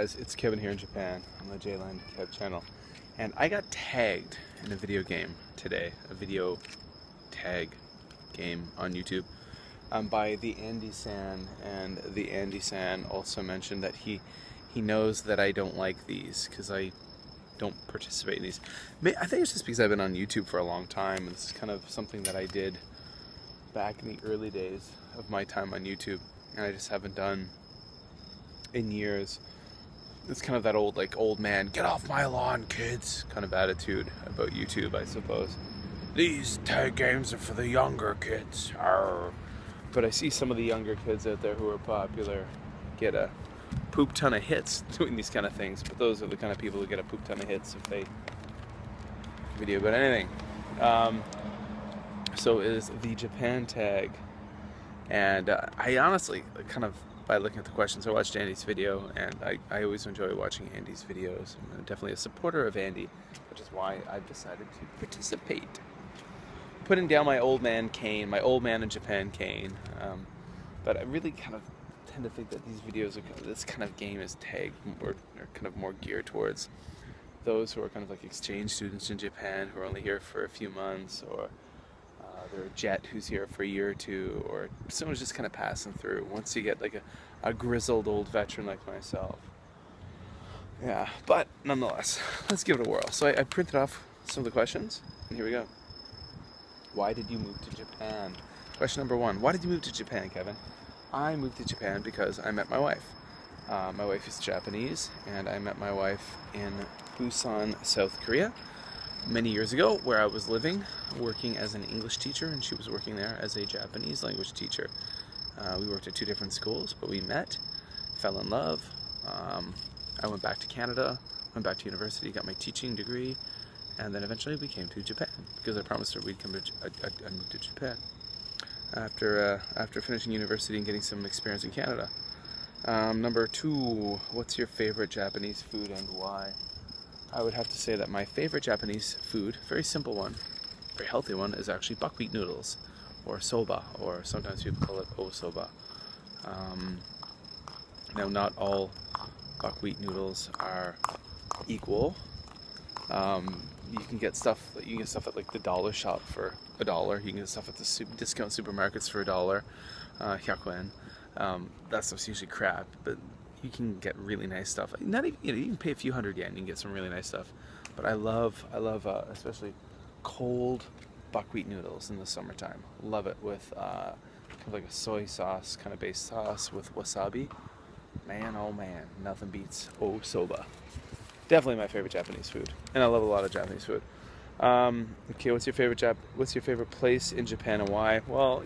guys, it's Kevin here in Japan on the jlandkev channel, and I got tagged in a video game today, a video tag game on YouTube by the AndySan, and the AndySan also mentioned that he knows that I don't like these because I don't participate in these. I think it's just because I've been on YouTube for a long time, and this is kind of something that I did back in the early days of my time on YouTube, and I just haven't done in years. It's kind of that old man, get off my lawn, kids, kind of attitude about YouTube, I suppose. These tag games are for the younger kids. Arr. But I see some of the younger kids out there who are popular get a poop ton of hits doing these kind of things, but those are the kind of people who get a poop ton of hits if they video about anything. So it is the Japan tag, and I honestly, kind of by looking at the questions, I watched Andy's video, and I always enjoy watching Andy's videos. I'm definitely a supporter of Andy, which is why I've decided to participate. Putting down my old man cane, my old man in Japan cane, but I really kind of tend to think that these videos, this kind of game is tagged more, or kind of more geared towards those who are kind of like exchange students in Japan who are only here for a few months, or they're a jet who's here for a year or two, or someone's just kind of passing through. Once you get like a grizzled old veteran like myself. Yeah, but nonetheless, let's give it a whirl. So I printed off some of the questions, and here we go. Why did you move to Japan? Question number one, why did you move to Japan, Kevin? I moved to Japan because I met my wife. My wife is Japanese, and I met my wife in Busan, South Korea, many years ago, where I was living, working as an English teacher, and she was working there as a Japanese language teacher. We worked at two different schools, but we met, fell in love. I went back to Canada, went back to university, got my teaching degree, and then eventually we came to Japan because I promised her we'd come to I moved to Japan after finishing university and getting some experience in Canada. Number two, what's your favorite Japanese food and why? I would have to say that my favorite Japanese food, very simple one, very healthy one, is actually buckwheat noodles, or soba, or sometimes people call it o-soba. Now, not all buckwheat noodles are equal. You can get stuff at like the dollar shop for $1. You can get stuff at the discount supermarkets for $1, 100 yen. That stuff's usually crap, but you can get really nice stuff. Not even, you can pay a few hundred yen, you can get some really nice stuff. But I love especially cold buckwheat noodles in the summertime. Love it with kind of like a soy sauce kind of based sauce with wasabi. Man, oh man, nothing beats soba. Definitely my favorite Japanese food, and I love a lot of Japanese food. Okay, what's your favorite place in Japan and why? Well,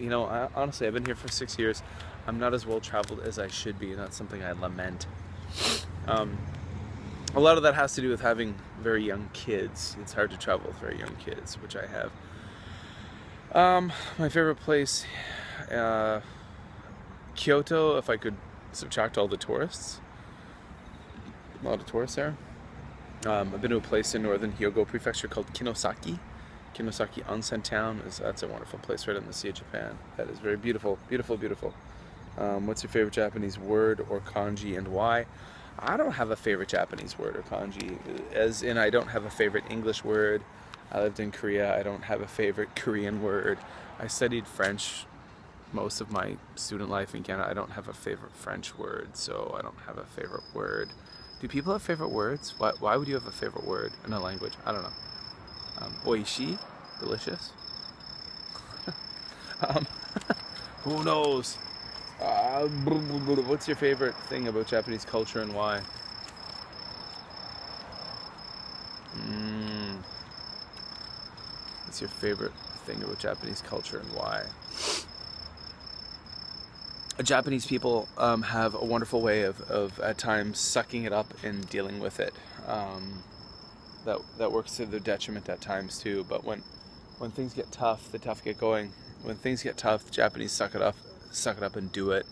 honestly, I've been here for 6 years. I'm not as well traveled as I should be, and that's something I lament. A lot of that has to do with having very young kids. It's hard to travel with very young kids, which I have. My favorite place, Kyoto, if I could subtract all the tourists. A lot of tourists there. I've been to a place in northern Hyogo Prefecture called Kinosaki. Kinosaki Onsen Town, that's a wonderful place right on the Sea of Japan. That is very beautiful, beautiful, beautiful. What's your favorite Japanese word or kanji and why? I don't have a favorite Japanese word or kanji, as in I don't have a favorite English word. I lived in Korea, I don't have a favorite Korean word. I studied French most of my student life in Canada. I don't have a favorite French word, so I don't have a favorite word. Do people have favorite words? Why would you have a favorite word in a language? I don't know. Oishi, delicious. Who knows? What's your favorite thing about Japanese culture and why? What's your favorite thing about Japanese culture and why? Japanese people have a wonderful way of at times sucking it up and dealing with it. That works to their detriment at times too. But when things get tough, the tough get going. When things get tough, the Japanese suck it up and do it.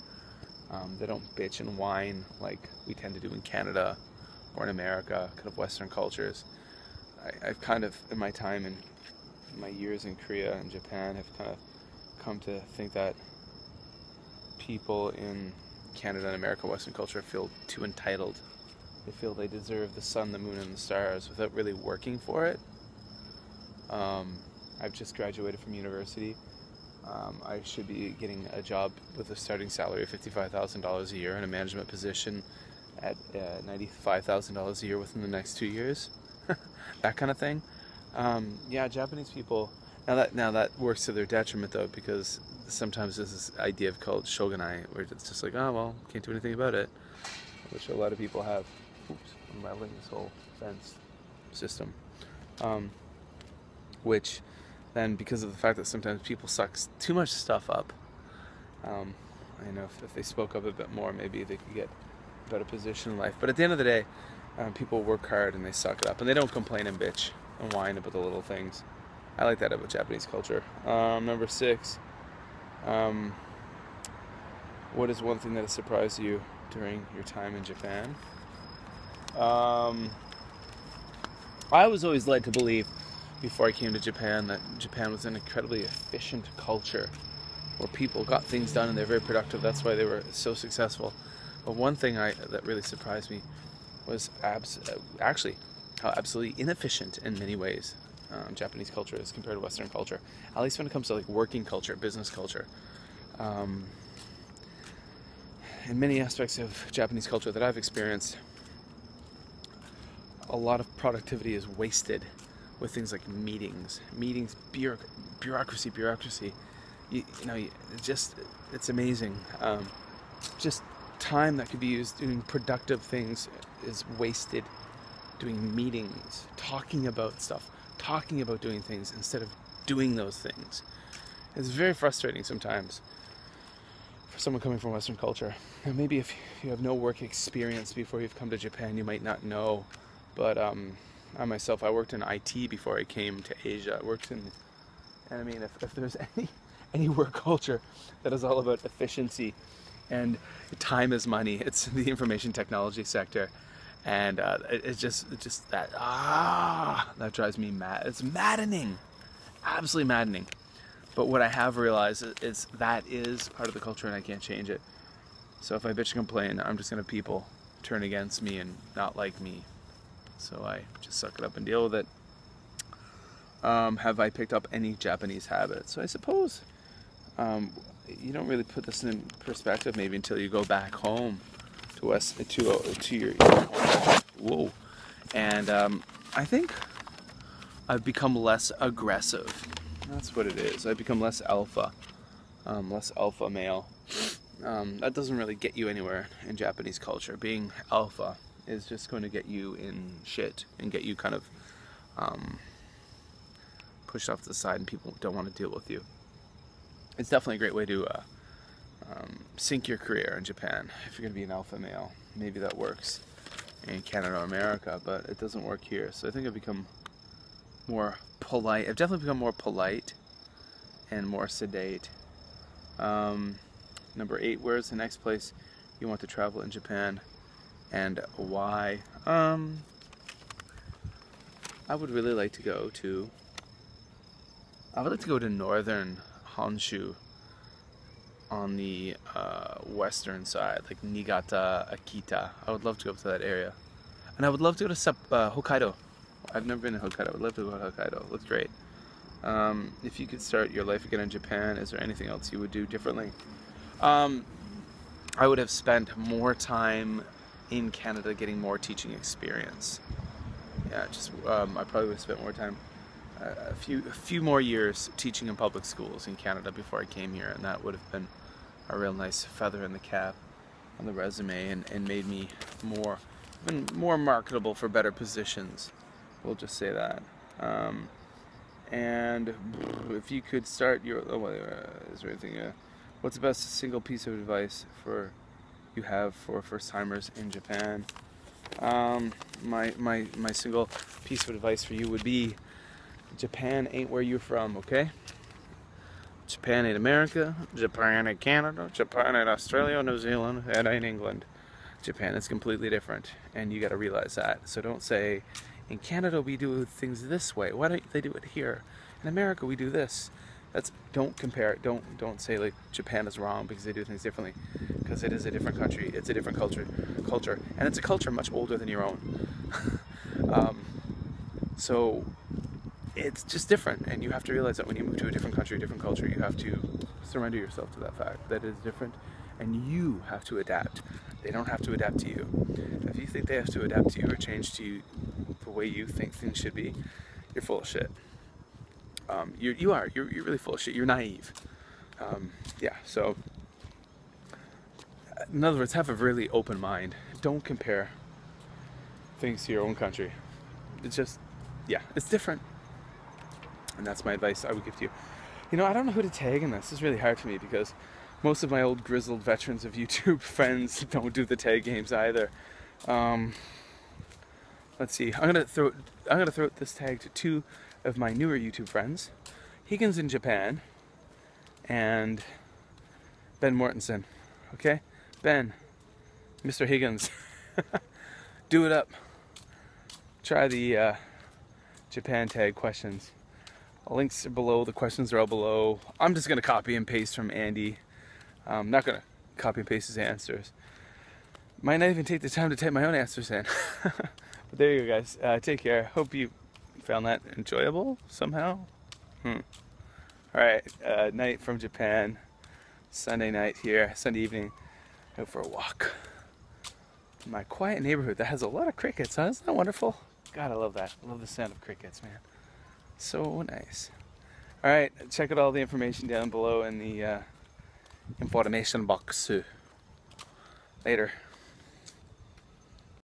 They don't bitch and whine like we tend to do in Canada or in America, kind of Western cultures. I've kind of, in my time in my years in Korea and Japan, have kind of come to think that people in Canada and America, Western culture, feel too entitled they feel they deserve the sun, the moon, and the stars without really working for it. I've just graduated from university. I should be getting a job with a starting salary of $55,000 a year in a management position at $95,000 a year within the next 2 years. That kind of thing. Yeah, Japanese people, now that works to their detriment though, because sometimes there's this idea called shogunai, where it's just like, oh well, can't do anything about it, which a lot of people have. Oops, I'm rattling this whole fence system. Which then, because of the fact that sometimes people suck too much stuff up, I know if they spoke up a bit more, maybe they could get a better position in life. But at the end of the day, people work hard and they suck it up, and they don't complain and bitch and whine about the little things. I like that about Japanese culture. Number 6. What is one thing that has surprised you during your time in Japan? I was always led to believe, before I came to Japan, that Japan was an incredibly efficient culture where people got things done and they're very productive. That's why they were so successful. But one thing that really surprised me was actually how absolutely inefficient in many ways Japanese culture is compared to Western culture, at least when it comes to like working culture, business culture. In many aspects of Japanese culture that I've experienced, a lot of productivity is wasted with things like meetings, bureaucracy. You know, it's amazing. Just time that could be used doing productive things is wasted doing meetings, talking about stuff, talking about doing things instead of doing those things. It's very frustrating sometimes for someone coming from Western culture. And maybe if you have no work experience before you've come to Japan, you might not know. But I myself, I worked in IT before I came to Asia. And I mean, if there's any work culture that is all about efficiency and time is money, it's the information technology sector. And it's just that, that drives me mad. It's maddening, absolutely maddening. But what I have realized is that is part of the culture and I can't change it. So if I bitch and complain, I'm just going to have people turn against me and not like me. So I just suck it up and deal with it. Have I picked up any Japanese habits? So I suppose you don't really put this in perspective maybe until you go back home to your home. Whoa. And I think I've become less aggressive. That's what it is. I've become less alpha male. That doesn't really get you anywhere in Japanese culture. Being alpha is just going to get you in shit and get you kind of pushed off to the side, and people don't want to deal with you. It's definitely a great way to sink your career in Japan if you're going to be an alpha male. Maybe that works in Canada or America, but it doesn't work here. So I think I've become more polite. I've definitely become more polite and more sedate. Number 8, where's the next place you want to travel in Japan and why? I would really like to go to northern Honshu on the western side, like Niigata, Akita. I would love to go up to that area. And I would love to go to Hokkaido. I've never been to Hokkaido. I would love to go to Hokkaido. It looks great. If you could start your life again in Japan, is there anything else you would do differently? I would have spent more time in Canada getting more teaching experience. Yeah, I probably would have spent more time, a few more years teaching in public schools in Canada before I came here, and that would have been a real nice feather in the cap on the resume and made me more marketable for better positions. We'll just say that. And if you could start your, is there anything? What's the best single piece of advice you have for first-timers in Japan? My single piece of advice for you would be, Japan ain't where you're from, okay? Japan ain't America, Japan ain't Canada, Japan ain't Australia, New Zealand, and ain't England. Japan is completely different, and you gotta realize that. So don't say, in Canada we do things this way, why don't they do it here? In America we do this. Don't compare it. Don't say like Japan is wrong because they do things differently. Because because it is a different country, it's a different culture, and it's a culture much older than your own. So it's just different, and you have to realize that when you move to a different country, a different culture, you have to surrender yourself to that fact that it is different, and you have to adapt. They don't have to adapt to you. If you think they have to adapt to you or change to you the way you think things should be, you're full of shit. You're really full of shit. You're naive. Yeah, so in other words, have a really open mind. Don't compare things to your own country. It's just, yeah, it's different. And that's my advice I would give to you. You know, I don't know who to tag in this. It's really hard for me because most of my old grizzled veterans of YouTube friends don't do the tag games either. Let's see. I'm gonna throw this tag to two of my newer YouTube friends, Higgins in Japan and Ben Mortensen. Okay, Ben, Mr. Higgins, do it up. Try the Japan tag questions. Links are below. The questions are all below. I'm just gonna copy and paste from Andy. I'm not gonna copy and paste his answers. Might not even take the time to type my own answers in. But there you go, guys. Take care. Hope you found that enjoyable somehow. Alright, night from Japan. Sunday night here, Sunday evening. Out for a walk. In my quiet neighborhood that has a lot of crickets, huh? Isn't that wonderful? God, I love that. I love the sound of crickets, man. So nice. Alright, check out all the information down below in the information box. Later.